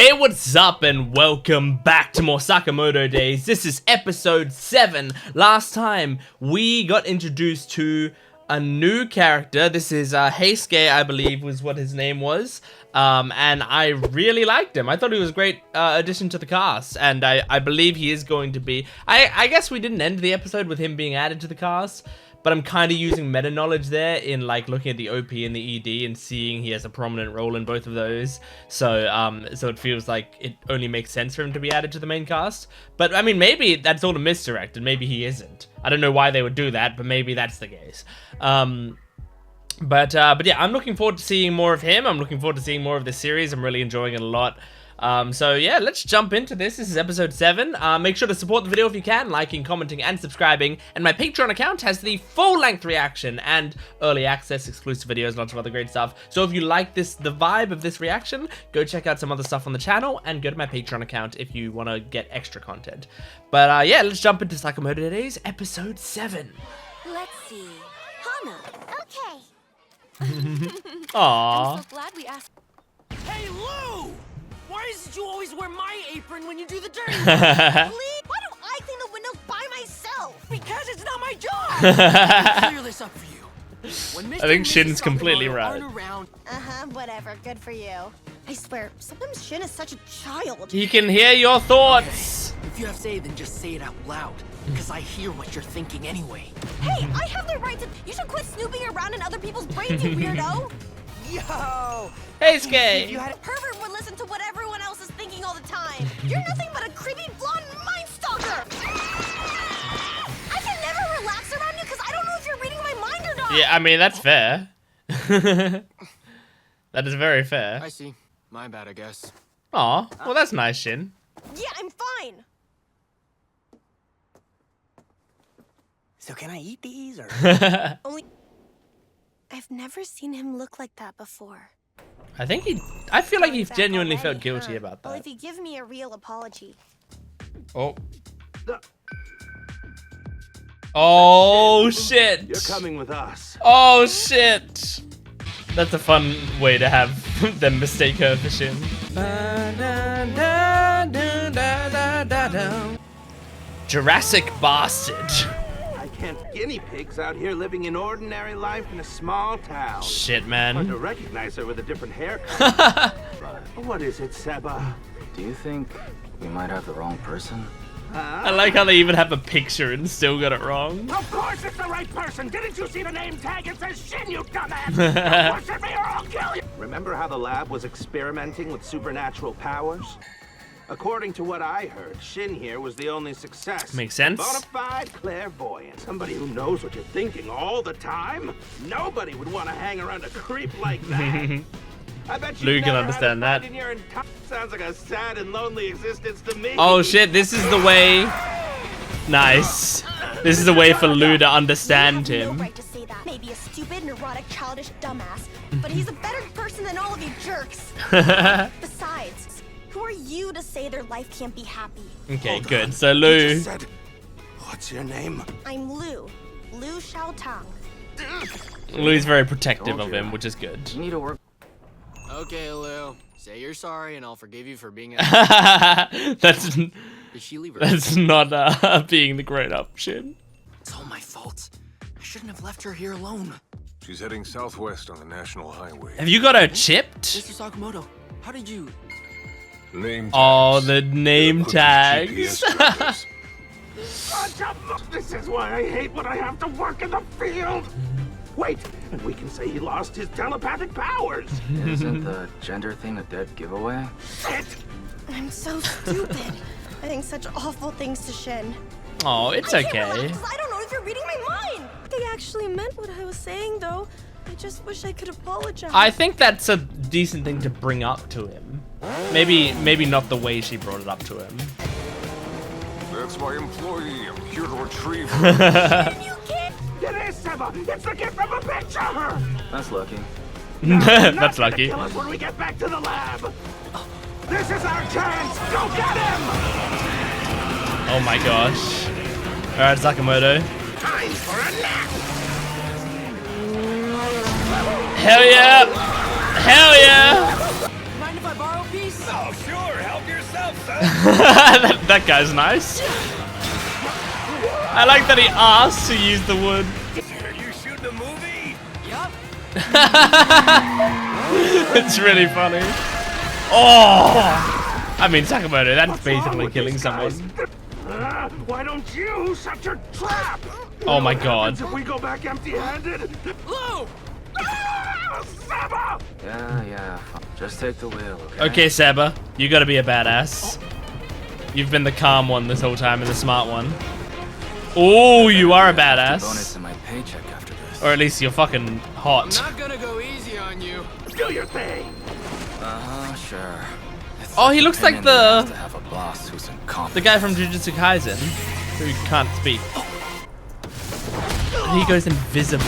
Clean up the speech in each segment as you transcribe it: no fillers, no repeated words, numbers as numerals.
Hey, what's up and welcome back to more Sakamoto Days. This is episode 7. Last time we got introduced to a new character. This is Heisuke, I believe was what his name was. And I really liked him. I thought he was a great addition to the cast. And I believe he is going to be... I guess we didn't end the episode with him being added to the cast. But I'm kind of using meta knowledge there in like looking at the OP and the ED and seeing he has a prominent role in both of those. So so it feels like it only makes sense for him to be added to the main cast. But I mean, maybe that's all a misdirect and maybe he isn't. I don't know why they would do that, but maybe that's the case. But yeah, I'm looking forward to seeing more of him. I'm looking forward to seeing more of this series. I'm really enjoying it a lot. So yeah, let's jump into this. This is episode 7. Make sure to support the video if you can, liking, commenting, and subscribing. And my Patreon account has the full-length reaction and early access, exclusive videos, lots of other great stuff. So if you like the vibe of this reaction, go check out some other stuff on the channel and go to my Patreon account if you want to get extra content. But yeah, let's jump into Sakamoto Days, episode 7. Let's see. Hana. Okay. Aww. I'm so glad we asked. Hey, Lou! Why is it you always wear my apron when you do the dirty work? Why do I clean the windows by myself? Because it's not my job! Clear this up for you. When I think Mr. and Shin's Mrs. completely Sakamoto right. aren't around, Whatever. Good for you. I swear, sometimes Shin is such a child. He can hear your thoughts. if you have to say, then just say it out loud. Because I hear what you're thinking anyway. Hey, I have the right to... You should quit snooping around in other people's brains, you weirdo. Yo! Heisuke. You had Pervert would listen to what everyone else is thinking all the time. You're nothing but a creepy blonde mind stalker. I can never relax around you because I don't know if you're reading my mind or not. Yeah, I mean, that's fair. That is very fair. I see. My bad, I guess. Aw, well that's nice, Shin. Yeah, I'm fine. So can I eat these or? Only... I've never seen him look like that before. I feel like he Back genuinely already, felt guilty huh? about Well, that. if you give me a real apology. Oh. Oh shit. You're coming with us. Oh shit. That's a fun way to have them mistake her for Shin. Jurassic bastard. I can't guinea pigs out here living an ordinary life in a small town. Shit, Hard to man. recognize her with a different haircut. What is it, Seba? Do you think we might have the wrong person? I like how they even have a picture and still got it wrong. Of course it's the right person! Didn't you see the name tag? It says Shin, you dumbass! Don't worship me or I'll kill you! Remember how the lab was experimenting with supernatural powers? According to what I heard, Shin here was the only success. Makes sense. Bonafide clairvoyant. Somebody who knows what you're thinking all the time? Nobody would want to hang around a creep like that. I bet you Lou can never understand had a that. fight in your sounds like a sad and lonely existence to me. Oh shit, this is the way. Nice. This is the way for Lou to understand You have him. no right to say that. Maybe a stupid, neurotic, childish dumbass, but he's a better person than all of you jerks. Besides, who are you to say their life can't be happy? Okay, Hold good. on. So You Lou. just said, what's your name? I'm Lou Xiaotang. Lou's very protective Told of you. him, which is good. You need to work. Okay, Lou. Say you're sorry and I'll forgive you for being a... that's Did she leave her? that's not being the great option. It's all my fault. I shouldn't have left her here alone. She's heading southwest on the national highway. Have you got her chipped? Mr. Sakamoto, how did you... Name Oh, tags. the name Equipped with tags. GPS trackers. This is why I hate when I have to work in the field. Wait, and we can say he lost his telepathic powers. Isn't the gender thing a dead giveaway? Shit. I'm so stupid. I think such awful things to Shin. Oh, it's I can't okay. relax 'cause I don't know if you're reading my mind. They actually meant what I was saying, though. I just wish I could apologize. I think that's a decent thing to bring up to him. Maybe not the way she brought it up to him. That's my employee. I'm here to retrieve You her. can't. It is, Seba. It's the gift from a picture. That's lucky. That's lucky. Kill us when we get back to the lab. This is our chance. Go get him. Oh my gosh. Alright, Sakamoto. Time for a nap. Hell yeah! Hell yeah! Mind if I borrow a piece? Oh, sure. Help yourself, son. that guy's nice. I like that he asked to use the wood. Are you shooting a movie? Yup. It's really funny. Oh! I mean, Sakamoto, that's basically killing someone. Why don't you shut your trap? Oh my god. If we go back empty-handed? Lou! Saba! Yeah. Just take the wheel, okay? Okay, Seba, you gotta be a badass. You've been the calm one this whole time and the smart one. Oh, you are a Bonus badass. in my paycheck after this. Or at least you're fucking hot. I'm not gonna go easy on you. Do your thing! Sure. It's Oh, he a looks pain like in the ass the- to have a boss who's incompetent. The guy from Jujutsu Kaisen, who can't speak. He goes invisible.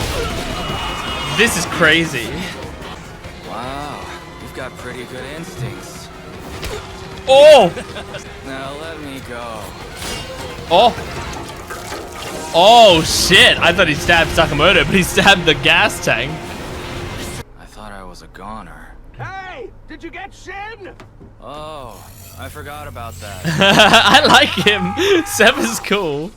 This is crazy. Wow, you've got pretty good instincts. Oh! Now let me go. Oh! Oh shit! I thought he stabbed Sakamoto, but he stabbed the gas tank. I thought I was a goner. Hey! Did you get Shin? Oh, I forgot about that. I like him. Seba's cool.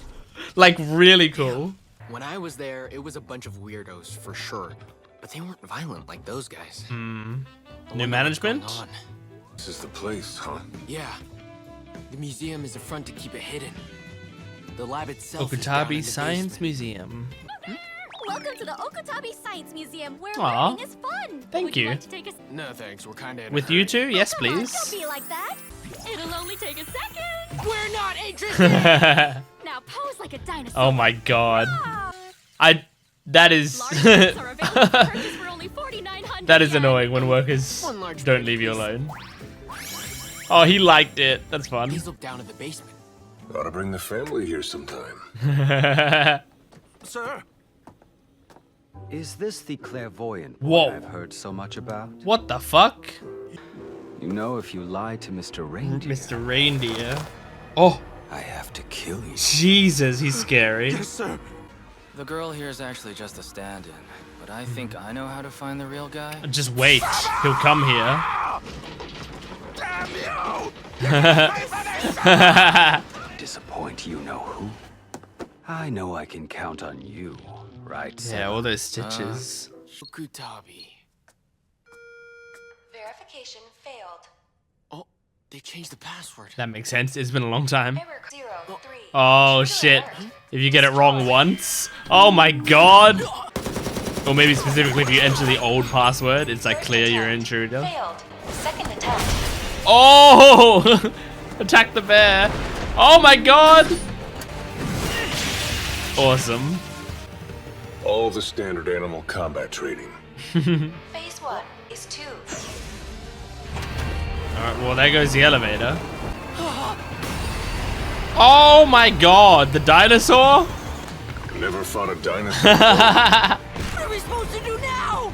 Like, really cool. When I was there, it was a bunch of weirdos for sure, but they weren't violent like those guys. I New wonder management? what's going on. This is the place, huh? Yeah, the museum is a front to keep it hidden. The lab itself is down in Okutabi the Science basement. Museum. Welcome to the Okutabi Science Museum, where Aw. learning is fun. Thank Would you. Like to take a... No thanks, we're kinda in a With hurry. you two? Yes, Come on, please. don't be like that. It'll only take a second. We're not interested! Now pose like a dinosaur. Oh my god. Ah. That is... Large pieces are available to purchase for only 4,900 that is yen. annoying when workers One large don't plate, leave you please. alone. Oh, he liked it. That's fun. Please look down at the basement. Ought to bring the family here sometime. Sir? Is this the clairvoyant Whoa. boy I've heard so much about? What the fuck? You know, if you lie to Mr. Reindeer, Mr. Reindeer. Oh, I have to kill you. Jesus, he's scary. Yes, sir. The girl here is actually just a stand-in, but I think I know how to find the real guy. Just wait. He'll come here. Damn you! Disappoint you know who? I know I can count on you, right? Yeah, all those stitches. Okutabi. Verification failed. Oh, they changed the password. That makes sense. It's been a long time. Error 03. Oh shit. If you get it wrong once. Oh my god. Or maybe specifically if you enter the old password, it's like clear your intruder. Failed. Second attempt. Oh! Attack the bear. Oh my god. Awesome. All the standard animal combat training. Phase 1 is 2. Alright, well there goes the elevator. Oh my god, the dinosaur? Never fought a dinosaur. What are we supposed to do now?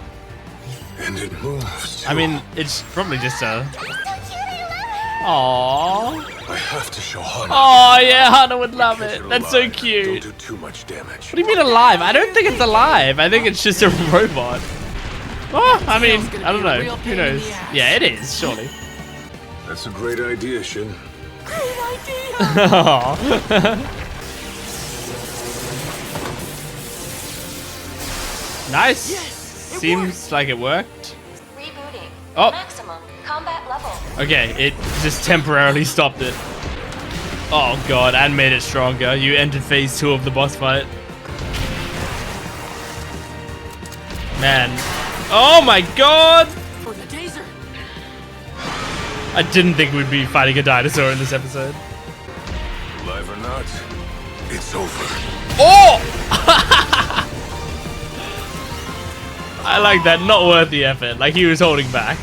And it moves. I mean, it's probably just a... So cute, I Aww. I have to show Hana. Oh yeah, Hana would love Keep it. That's so alive. cute. Don't do too much damage. What do you mean alive? I don't think it's alive. I think it's just a robot. Oh, I mean, I don't know. Who knows? Yeah, it is, surely. That's a great idea, Shin. Nice. Yes, it Seems like it worked. Rebooting. Oh. Maximum combat level. Okay, it just temporarily stopped it. Oh god, and made it stronger. You entered phase 2 of the boss fight. Man. Oh my god! For the taser. I didn't think we'd be fighting a dinosaur in this episode. Alive or not, it's over. Oh! I like that. Not worth the effort. Like he was holding back.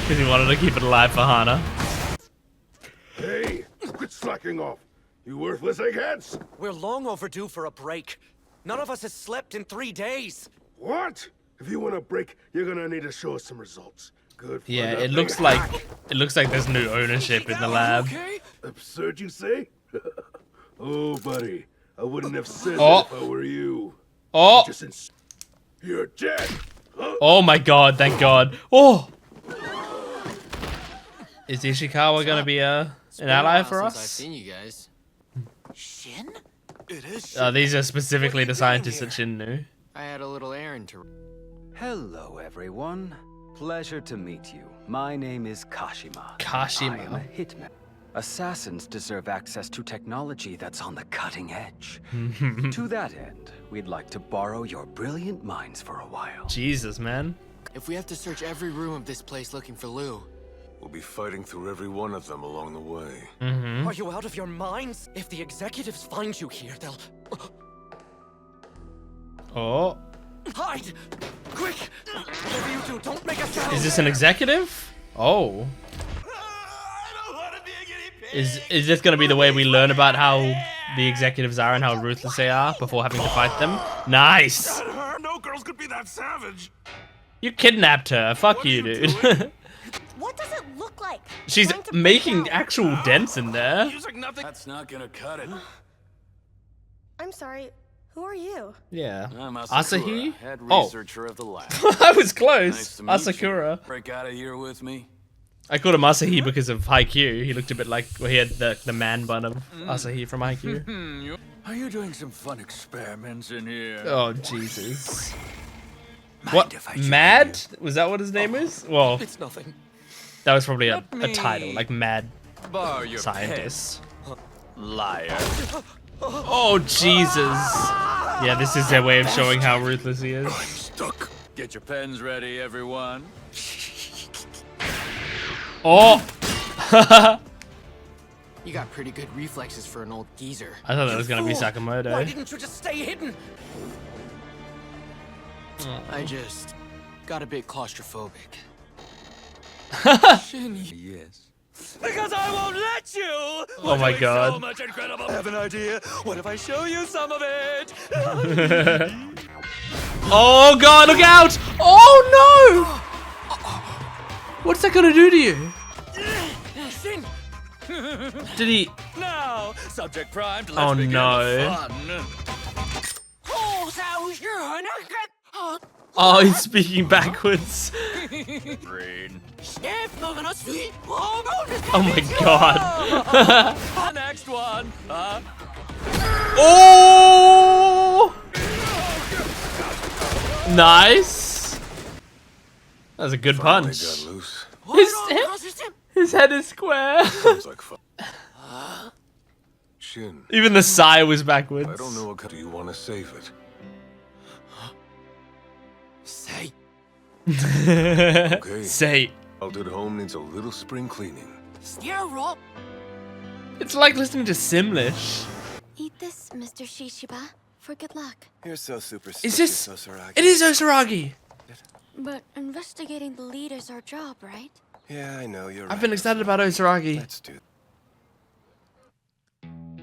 Because he wanted to keep it alive for Hana. Hey, quit slacking off. You worthless eggheads. We're long overdue for a break. None of us has slept in 3 days. What? If you want a break, you're gonna need to show us some results. Good for Yeah, it nothing. looks like there's new ownership in the lab. Okay? Absurd, you say? Oh, buddy, I wouldn't have said Oh. that if I were you. Oh! Just you're dead. Huh? Oh my god, thank god. Oh! Is Ishikawa gonna be an ally for Since I've us? seen you guys. Shin? It is. These are specifically the scientists that Shin knew. I had a little errand to. Hello, everyone. Pleasure to meet you. My name is Kashima. Kashima. I am a hitman. Assassins deserve access to technology that's on the cutting edge. To that end, we'd like to borrow your brilliant minds for a while. Jesus, man. If we have to search every room of this place looking for Lou, We'll be fighting through every one of them along the way. Are you out of your minds? If the executives find you here, they'll Oh, hide. Quick! Whatever you do, don't make a sound. is this an executive? Oh. Is this gonna be the way we learn about how the executives are and how ruthless they are before having to fight them? Nice. No girls could be that savage. You kidnapped her. Fuck you, dude. What does it look like? She's Trying to break making out. actual dents in there. Using nothing. That's not gonna cut it. I'm sorry. Who are you? Yeah. I'm Asahi? head Oh. researcher of the lab. I was close. Nice to meet you. Asakura. Break out of here with me. I called him Asahi because of Haikyuu. He looked a bit like, well, he had the man bun of Asahi from Haikyuu. Are you doing some fun experiments in here? Oh, Jesus. What? Mad? Was that what his name is? Well, It's nothing. that was probably a title, like Mad Borrow your Scientist. liar. Oh, Jesus. Yeah, this is their way of showing how ruthless he is. Stuck. Get your pens ready, everyone. Oh! you got pretty good reflexes for an old geezer. I thought that was gonna be Fool! Why Sakamoto. didn't you just stay hidden? I just got a bit claustrophobic. Yes. Because I won't let you! Oh my God. So much incredible. I have an idea. What if I show you some of it? Oh God, look out! Oh no! What's that gonna do to you? Shin! Did he? Now, subject primed. Let's Oh begin no. the fun. Oh, he's speaking backwards. Brain. Oh my God. The next one. Oh! Nice. That was a good Finally punch. got loose. His head is square. Sounds like fun. Shin, Even the sigh was backwards. I don't know what do you want to save it. Say. Okay. Say. Altered home needs a little spring cleaning. It's like listening to Simlish. Eat this, Mr. Shishiba, for good luck. You're so Is superstitious, this? Osuragi. It is Osuragi. But investigating the lead is our job, right? Yeah, I know, you're I've been excited about Osuragi. Let's do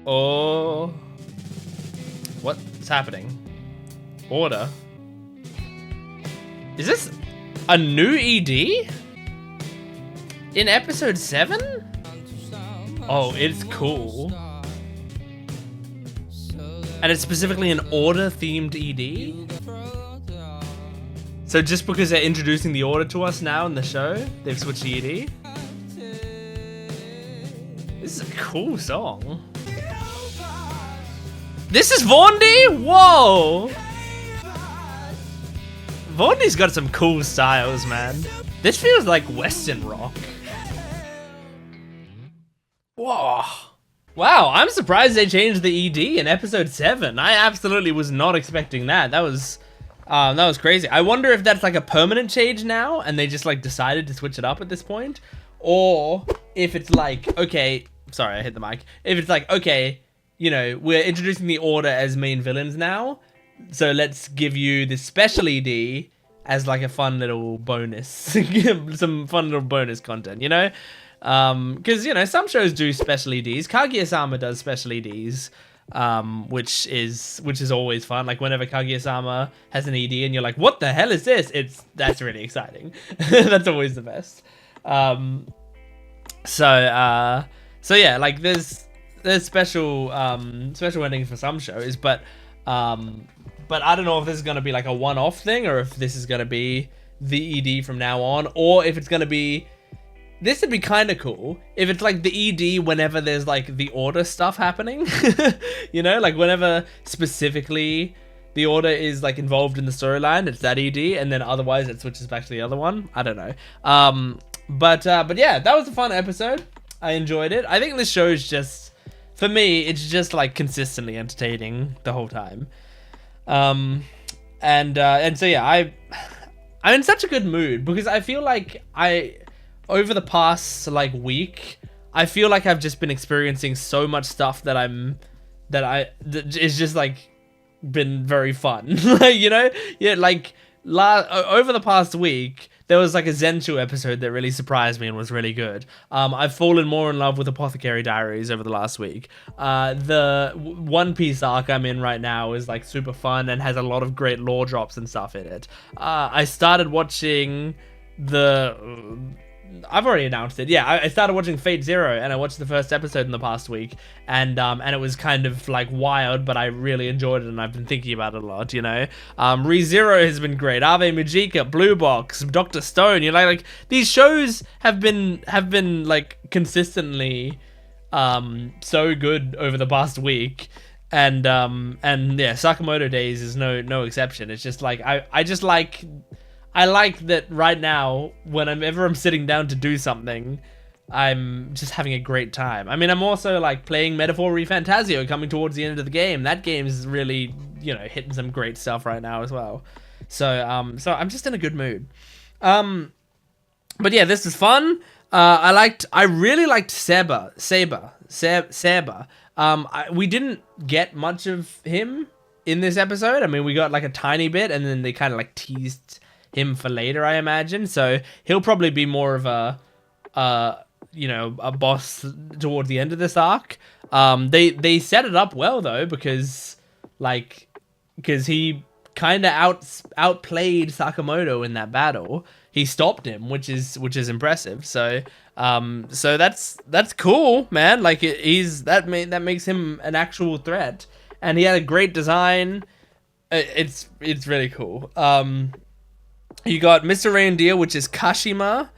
Oh. What's happening? Order. Is this a new ED? In episode 7? Oh, it's cool. And it's specifically an order themed ED? So just because they're introducing the order to us now in the show, they've switched the ED? This is a cool song. This is Vondi? Whoa! Vondi's got some cool styles, man. This feels like Western rock. Whoa. Wow, I'm surprised they changed the ED in episode 7. I absolutely was not expecting that. That was crazy. I wonder if that's like a permanent change now and they just like decided to switch it up at this point, or if it's like, okay, sorry, I hit the mic. If it's like, okay, you know, we're introducing the Order as main villains now, so let's give you this special ED as like a fun little bonus, some fun little bonus content, you know? Because, you know, some shows do special EDs. Kaguya-sama does special EDs, which is always fun. Like whenever Kaguya-sama has an ED and you're like, what the hell is this? That's really exciting. That's always the best. So yeah, like there's special endings for some shows, but I don't know if this is gonna be like a one-off thing or if this is gonna be the ED from now on, or if it's gonna be this would be kind of cool if it's like the ED whenever there's like the Order stuff happening. You know, like whenever specifically the Order is like involved in the storyline, it's that ED, and then otherwise it switches back to the other one. I don't know. But yeah, that was a fun episode. I enjoyed it. I think this show is just, for me, it's just like consistently entertaining the whole time. And so yeah, I'm in such a good mood because I feel like over the past like week, I feel like I've just been experiencing so much stuff that is just like been very fun. Like, you know, yeah, like over the past week, there was like a Zenchu episode that really surprised me and was really good. I've fallen more in love with Apothecary Diaries over the last week. The One Piece arc I'm in right now is like super fun and has a lot of great lore drops and stuff in it. I started watching I've already announced it. Yeah, I started watching Fate Zero, and I watched the first episode in the past week, and it was kind of like wild, but I really enjoyed it, and I've been thinking about it a lot. You know, ReZero has been great. Ave Magica, Blue Box, Dr. Stone. You know, like these shows have been like consistently so good over the past week. And yeah, Sakamoto Days is no exception. It's just like I like that right now, whenever I'm sitting down to do something, I'm just having a great time. I mean, I'm also like playing Metaphor ReFantasio, coming towards the end of the game. That game is really, you know, hitting some great stuff right now as well. So I'm just in a good mood. But yeah, this is fun. I really liked Seba. We didn't get much of him in this episode. I mean, we got like a tiny bit, and then they kind of like teased him for later, I imagine. So he'll probably be more of a boss towards the end of this arc. They set it up well though, because he kind of outplayed Sakamoto in that battle. He stopped him, which is impressive. So that's cool, man. Like that makes him an actual threat, and he had a great design. It's really cool. You got Mr. Reindeer, which is Kashima.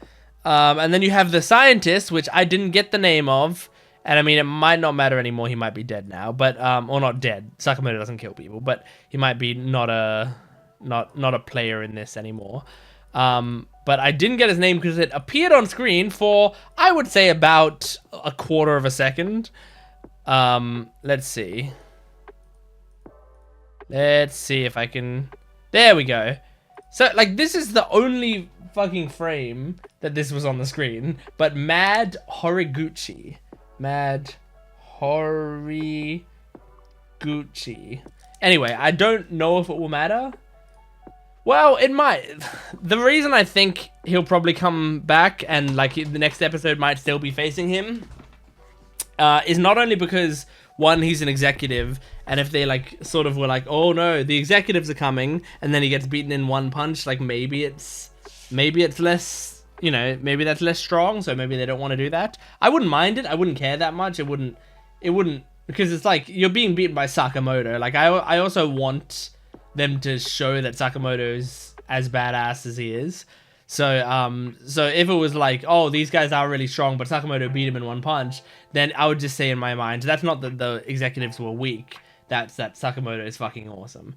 And then you have the scientist, which I didn't get the name of. And I mean, it might not matter anymore. He might be dead now, but or not dead. Sakamoto doesn't kill people, but he might be not a player in this anymore. But I didn't get his name because it appeared on screen for, I would say, about a quarter of a second. Let's see. Let's see if I can. There we go. So, like, this is the only fucking frame that this was on the screen. But Mad Horiguchi. Anyway, I don't know if it will matter. Well, it might. The reason I think he'll probably come back and, like, the next episode might still be facing him is not only because, one, he's an executive, and if they like sort of were like, oh no, the executives are coming, and then he gets beaten in one punch, like maybe it's less, you know, maybe that's less strong, so maybe they don't want to do that. I wouldn't mind it. I wouldn't care that much. It wouldn't because it's like you're being beaten by Sakamoto. Like I also want them to show that Sakamoto's as badass as he is. So if it was like, oh, these guys are really strong, but Sakamoto beat him in one punch, then I would just say in my mind, that's not that the executives were weak. That's that Sakamoto is fucking awesome.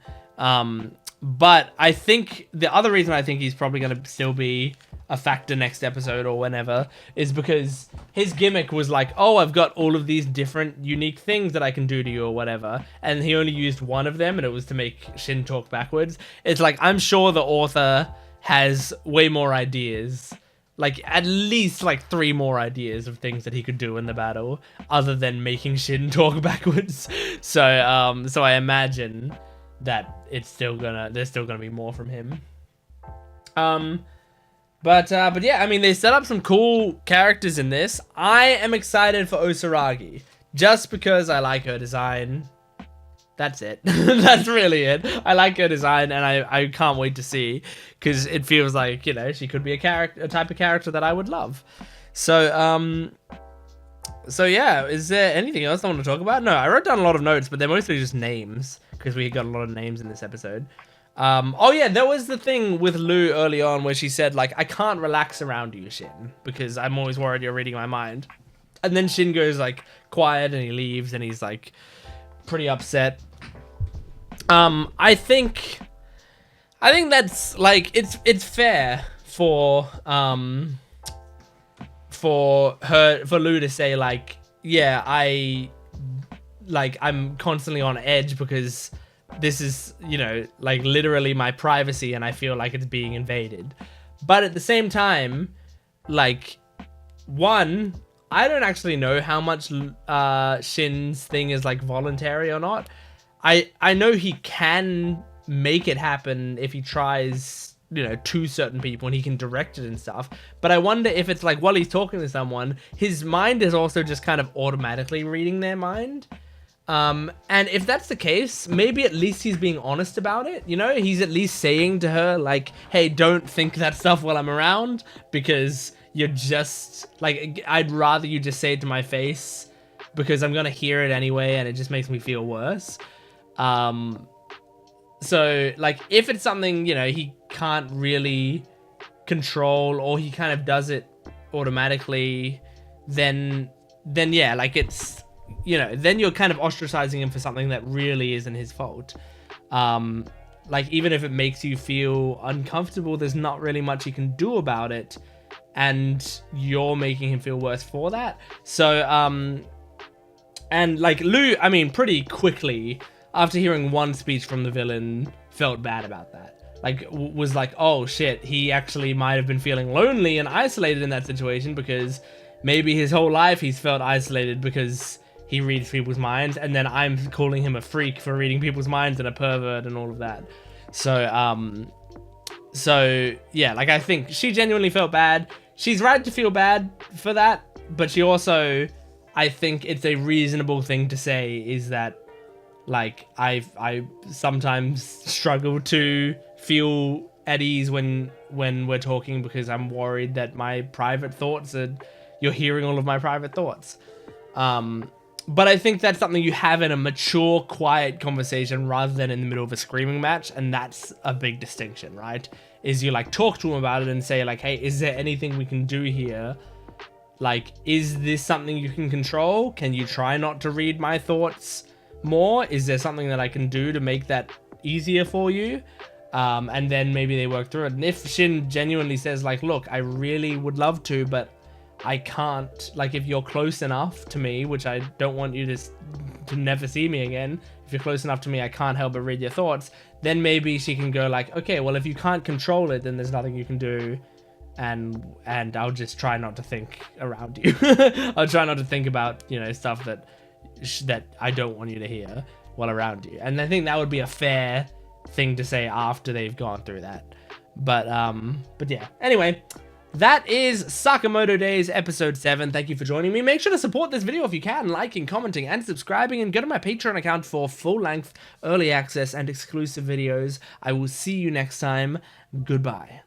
But I think the other reason I think he's probably going to still be a factor next episode or whenever is because his gimmick was like, oh, I've got all of these different unique things that I can do to you or whatever. And he only used one of them, and it was to make Shin talk backwards. It's like, I'm sure the author has way more ideas, like at least like 3 more ideas of things that he could do in the battle other than making Shin talk backwards. So I imagine that there's still gonna be more from him. But yeah, I mean, they set up some cool characters in this. I am excited for Osaragi just because I like her design. That's it. That's really it. I like her design, and I can't wait to see, because it feels like, you know, she could be a type of character that I would love. So yeah, is there anything else I want to talk about? No, I wrote down a lot of notes, but they're mostly just names, because we got a lot of names in this episode. Oh yeah, there was the thing with Lou early on where she said like, I can't relax around you, Shin, because I'm always worried you're reading my mind. And then Shin goes like quiet and he leaves and he's like pretty upset. I think that's like, it's fair for Lou to say like, yeah, I'm constantly on edge because this is, you know, like literally my privacy and I feel like it's being invaded. But at the same time, like, one, I don't actually know how much Shin's thing is like voluntary or not. I know he can make it happen if he tries, you know, to certain people and he can direct it and stuff. But I wonder if it's like while he's talking to someone, his mind is also just kind of automatically reading their mind. And if that's the case, maybe at least he's being honest about it, you know? He's at least saying to her, like, hey, don't think that stuff while I'm around, because you're just, like, I'd rather you just say it to my face, because I'm gonna hear it anyway, and it just makes me feel worse. So, like, if it's something, you know, he can't really control, or he kind of does it automatically, then yeah, like, it's... you know, then you're kind of ostracizing him for something that really isn't his fault. Like, even if it makes you feel uncomfortable, there's not really much you can do about it, and you're making him feel worse for that. So, and like Lou, I mean, pretty quickly, after hearing one speech from the villain, felt bad about that. Like, was like, oh shit, he actually might have been feeling lonely and isolated in that situation, because maybe his whole life he's felt isolated because he reads people's minds, and then I'm calling him a freak for reading people's minds and a pervert and all of that. So, so yeah, like, I think she genuinely felt bad. She's right to feel bad for that, but she also, I think it's a reasonable thing to say is that, like, I sometimes struggle to feel at ease when we're talking, because I'm worried that my private thoughts you're hearing all of my private thoughts. But I think that's something you have in a mature, quiet conversation rather than in the middle of a screaming match, and that's a big distinction, right? Is you, like, talk to him about it and say, like, hey, is there anything we can do here? Like, is this something you can control? Can you try not to read my thoughts more? Is there something that I can do to make that easier for you? And then maybe they work through it. And if Shin genuinely says, like, look, I really would love to, but I can't, like, if you're close enough to me, which I don't want you to never see me again, if you're close enough to me, I can't help but read your thoughts, then maybe she can go like, okay, well, if you can't control it, then there's nothing you can do, and I'll just try not to think around you. I'll try not to think about, you know, stuff that I don't want you to hear while around you. And I think that would be a fair thing to say after they've gone through that. But yeah, anyway, that is Sakamoto Days episode 7. Thank you for joining me. Make sure to support this video if you can, liking, commenting, and subscribing, and go to my Patreon account for full-length, early access, and exclusive videos. I will see you next time. Goodbye.